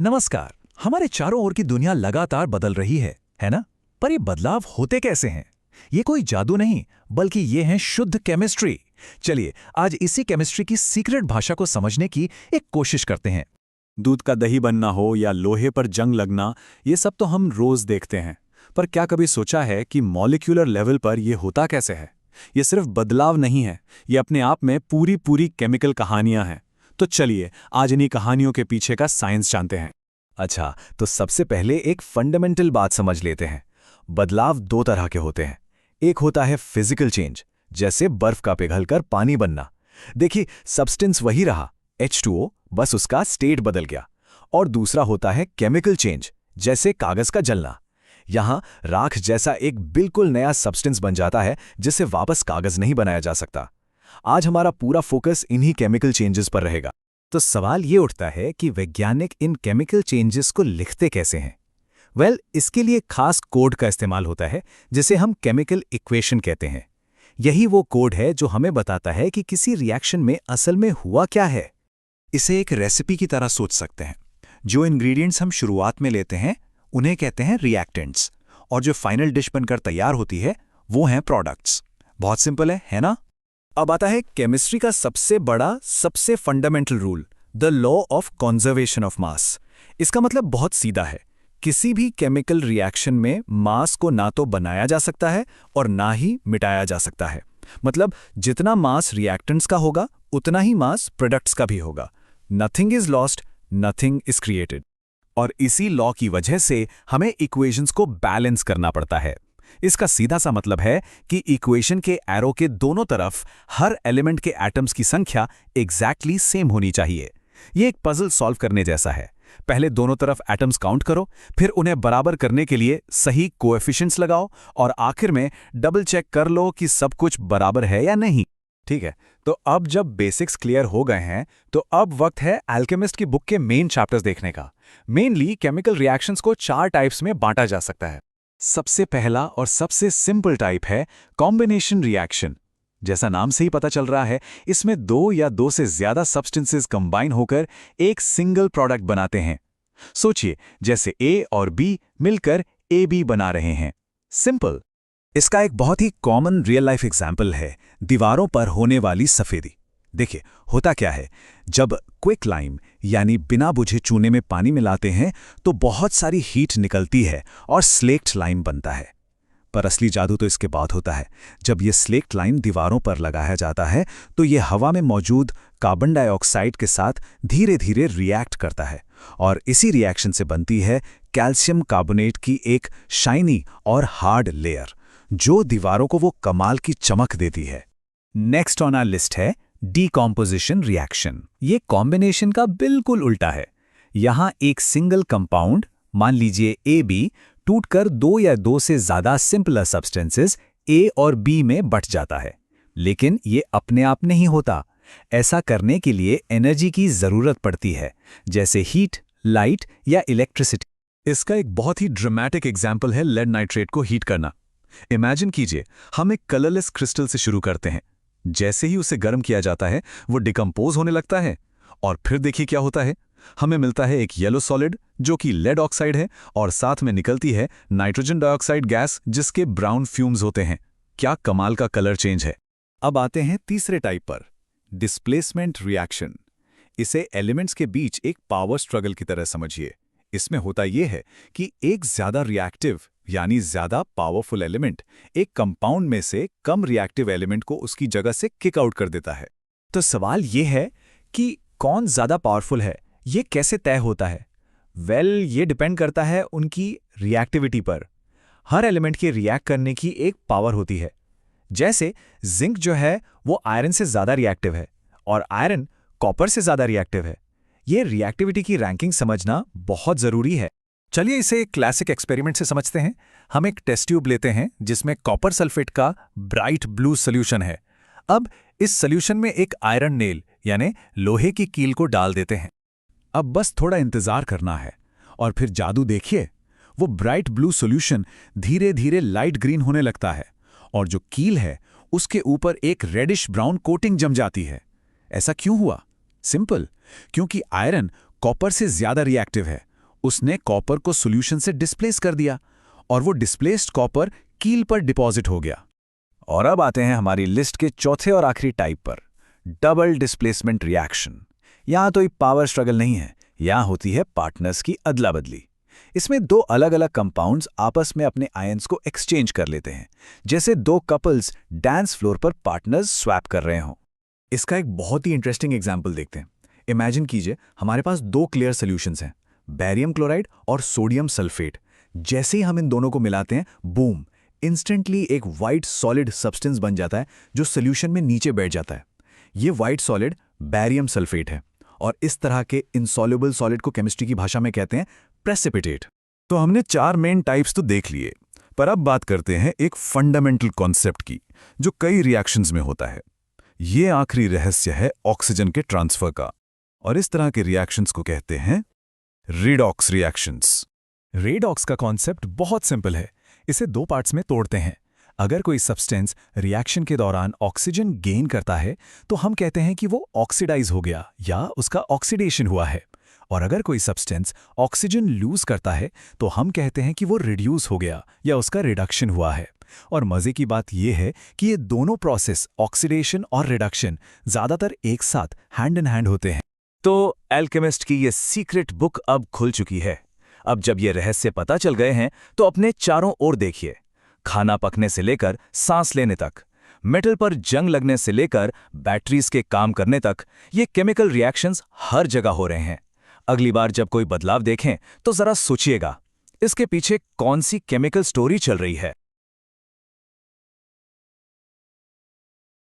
नमस्कार। हमारे चारों ओर की दुनिया लगातार बदल रही है ना? पर ये बदलाव होते कैसे हैं? ये कोई जादू नहीं, बल्कि ये है शुद्ध केमिस्ट्री। चलिए आज इसी केमिस्ट्री की सीक्रेट भाषा को समझने की एक कोशिश करते हैं। दूध का दही बनना हो या लोहे पर जंग लगना, ये सब तो हम रोज देखते हैं। पर क्या कभी सोचा है कि मॉलिक्यूलर लेवल पर ये होता कैसे है? ये सिर्फ बदलाव नहीं है, ये अपने आप में पूरी पूरी केमिकल कहानियां हैं। तो चलिए आज इन्हीं कहानियों के पीछे का साइंस जानते हैं। अच्छा, तो सबसे पहले एक फंडामेंटल बात समझ लेते हैं। बदलाव दो तरह के होते हैं। एक होता है फिजिकल चेंज, जैसे बर्फ का पिघलकर पानी बनना। देखिए, सब्सटेंस वही रहा, H2O, बस उसका स्टेट बदल गया। और दूसरा होता है केमिकल चेंज, जैसे कागज का जलना। यहां राख जैसा एक बिल्कुल नया सब्सटेंस बन जाता है, जिससे वापस कागज नहीं बनाया जा सकता। आज हमारा पूरा फोकस इन्हीं केमिकल चेंजेस पर रहेगा। तो सवाल ये उठता है कि वैज्ञानिक इन केमिकल चेंजेस को लिखते कैसे हैं? इसके लिए खास कोड का इस्तेमाल होता है, जिसे हम केमिकल इक्वेशन कहते हैं। यही वो कोड है जो हमें बताता है कि किसी रिएक्शन में असल में हुआ क्या है। इसे एक रेसिपी की तरह सोच सकते हैं। जो इंग्रेडिएंट्स हम शुरुआत में लेते हैं उन्हें कहते हैं रिएक्टेंट्स, और जो फाइनल डिश बनकर तैयार होती है वो हैं प्रोडक्ट्स। बहुत सिंपल है ना? अब आता है केमिस्ट्री का सबसे बड़ा, सबसे fundamental rule, the law of conservation of mass. इसका मतलब बहुत सीधा है। किसी भी केमिकल रिएक्शन में मास को ना तो बनाया जा सकता है और ना ही मिटाया जा सकता है। मतलब जितना मास रिएक्टेंट्स का होगा उतना ही मास प्रोडक्ट्स का भी होगा। Nothing is lost, nothing is created. और इसी लॉ की वजह से हमें इक्वेशंस को बैलेंस करना पड़ता है। इसका सीधा सा मतलब है कि इक्वेशन के एरो के दोनों तरफ हर एलिमेंट के एटम्स की संख्या एग्जैक्टली सेम होनी चाहिए। ये एक पजल सॉल्व करने जैसा है। पहले दोनों तरफ एटम्स काउंट करो, फिर उन्हें बराबर करने के लिए सही कोएफिशिएंट्स लगाओ, और आखिर में डबल चेक कर लो कि सब कुछ बराबर है या नहीं। ठीक है, तो अब जब बेसिक्स क्लियर हो गए हैं, तो अब वक्त है अल्केमिस्ट की बुक के मेन चैप्टर्स देखने का। मेनली केमिकल रिएक्शंस को 4 टाइप्स में बांटा जा सकता है। सबसे पहला और सबसे सिंपल टाइप है कॉम्बिनेशन रिएक्शन। जैसा नाम से ही पता चल रहा है, इसमें 2 या 2 से ज्यादा सब्सटेंसेस कंबाइन होकर एक सिंगल प्रोडक्ट बनाते हैं। सोचिए, जैसे A और B मिलकर AB बना रहे हैं। सिंपल। इसका एक बहुत ही कॉमन रियल लाइफ एग्जाम्पल है दीवारों पर होने वाली सफेदी। देखिए, होता क्या है, जब क्विक लाइम यानी बिना बुझे चूने में पानी मिलाते हैं तो बहुत सारी हीट निकलती है और स्लेक्ट लाइम बनता है। पर असली जादू तो इसके बाद होता है। जब ये स्लेक्ट लाइम दीवारों पर लगाया जाता है तो ये हवा में मौजूद कार्बन डाइऑक्साइड के साथ धीरे धीरे रिएक्ट करता है, और इसी रिएक्शन से बनती है कैल्शियम कार्बोनेट की एक शाइनी और हार्ड लेयर, जो दीवारों को वो कमाल की चमक देती है। नेक्स्ट ऑन आवर लिस्ट है डीकॉम्पोजिशन रिएक्शन। ये कॉम्बिनेशन का बिल्कुल उल्टा है। यहां एक सिंगल कंपाउंड, मान लीजिए AB, टूटकर 2 या 2 से ज्यादा सिंपलर सब्सटेंसेस A और B में बट जाता है। लेकिन ये अपने आप नहीं होता। ऐसा करने के लिए एनर्जी की जरूरत पड़ती है, जैसे हीट, लाइट या इलेक्ट्रिसिटी। इसका एक बहुत ही ड्रामेटिक एग्जाम्पल है लेड नाइट्रेट को हीट करना। इमेजिन कीजिए, हम एक कलरलेस क्रिस्टल से शुरू करते हैं। जैसे ही उसे गर्म किया जाता है वो डिकम्पोज होने लगता है, और फिर देखिए क्या होता है। हमें मिलता है एक येलो सॉलिड जो कि लेड ऑक्साइड है, और साथ में निकलती है नाइट्रोजन डाइऑक्साइड गैस, जिसके ब्राउन फ्यूम्स होते हैं। क्या कमाल का कलर चेंज है। अब आते हैं तीसरे टाइप पर, डिस्प्लेसमेंट रिएक्शन। इसे एलिमेंट्स के बीच एक पावर स्ट्रगल की तरह समझिए। इसमें होता यह है कि एक ज्यादा रिएक्टिव यानी ज्यादा पावरफुल एलिमेंट एक कंपाउंड में से कम रिएक्टिव एलिमेंट को उसकी जगह से किक आउट कर देता है। तो सवाल यह है कि कौन ज्यादा पावरफुल है, ये कैसे तय होता है? ये डिपेंड करता है उनकी रिएक्टिविटी पर। हर एलिमेंट के रिएक्ट करने की एक पावर होती है। जैसे जिंक जो है वो आयरन से ज्यादा रिएक्टिव है, और आयरन कॉपर से ज्यादा रिएक्टिव है। ये रिएक्टिविटी की रैंकिंग समझना बहुत जरूरी है। चलिए इसे एक क्लासिक एक्सपेरिमेंट से समझते हैं। हम एक टेस्ट ट्यूब लेते हैं जिसमें कॉपर सल्फेट का ब्राइट ब्लू सॉल्यूशन है। अब इस सॉल्यूशन में एक आयरन नेल यानी लोहे की कील को डाल देते हैं। अब बस थोड़ा इंतजार करना है, और फिर जादू देखिए, वो ब्राइट ब्लू सॉल्यूशन धीरे धीरे लाइट ग्रीन होने लगता है, और जो कील है उसके ऊपर एक रेडिश ब्राउन कोटिंग जम जाती है। ऐसा क्यों हुआ? सिंपल, क्योंकि आयरन कॉपर से ज्यादा रिएक्टिव है उसने कॉपर को सॉल्यूशन से डिस्प्लेस कर दिया और वो डिस्प्लेस्ड कॉपर कील पर डिपॉजिट हो गया। और अब आते हैं हमारी लिस्ट के चौथे और आखिरी टाइप पर, डबल डिस्प्लेसमेंट रिएक्शन। यहाँ तो एक पावर स्ट्रगल नहीं है, यहाँ होती है पार्टनर्स की अदला बदली। इसमें दो अलग अलग कंपाउंड्स आपस में अपने आयंस को एक्सचेंज कर लेते हैं, जैसे दो कपल्स डांस फ्लोर पर पार्टनर्स स्वैप कर रहे हों। इसका एक बहुत ही इंटरेस्टिंग एग्जाम्पल देखते हैं। इमेजिन कीजिए हमारे पास दो क्लियर सॉल्यूशंस हैं, बेरियम क्लोराइड और सोडियम सल्फेट। जैसे ही हम इन दोनों को मिलाते हैं, बूम, इंस्टेंटली एक वाइट सॉलिड सब्सटेंस बन जाता है जो सॉल्यूशन में नीचे बैठ जाता है। ये वाइट सॉलिड बेरियम सल्फेट है और इस तरह के इनसॉल्युबल सॉलिड को केमिस्ट्री की भाषा में कहते हैं प्रेसिपिटेट। तो हमने 4 मेन टाइप्स तो देख लिए, पर अब बात करते हैं एक फंडामेंटल कॉन्सेप्ट की जो कई रिएक्शंस में होता है। ये आखिरी रहस्य है ऑक्सीजन के ट्रांसफर का, और इस तरह के रिएक्शंस को कहते हैं रेडॉक्स रिएक्शंस। रेडॉक्स का कॉन्सेप्ट बहुत सिंपल है। इसे दो पार्ट्स में तोड़ते हैं। अगर कोई सब्सटेंस रिएक्शन के दौरान ऑक्सीजन गेन करता है तो हम कहते हैं कि वो ऑक्सीडाइज हो गया या उसका ऑक्सीडेशन हुआ है, और अगर कोई सब्सटेंस ऑक्सीजन लूज करता है तो हम कहते हैं कि वो रिड्यूस हो गया या उसका रिडक्शन हुआ है। और मजे की बात यह है कि ये दोनों प्रोसेस, ऑक्सीडेशन और रिडक्शन, ज्यादातर एक साथ हैंड इन हैंड होते हैं। तो एल्केमिस्ट की ये सीक्रेट बुक अब खुल चुकी है। अब जब ये रहस्य पता चल गए हैं तो अपने चारों ओर देखिए। खाना पकने से लेकर सांस लेने तक, मेटल पर जंग लगने से लेकर बैटरीज के काम करने तक, ये केमिकल रिएक्शंस हर जगह हो रहे हैं। अगली बार जब कोई बदलाव देखें तो जरा सोचिएगा, इसके पीछे कौन सी केमिकल स्टोरी चल रही है।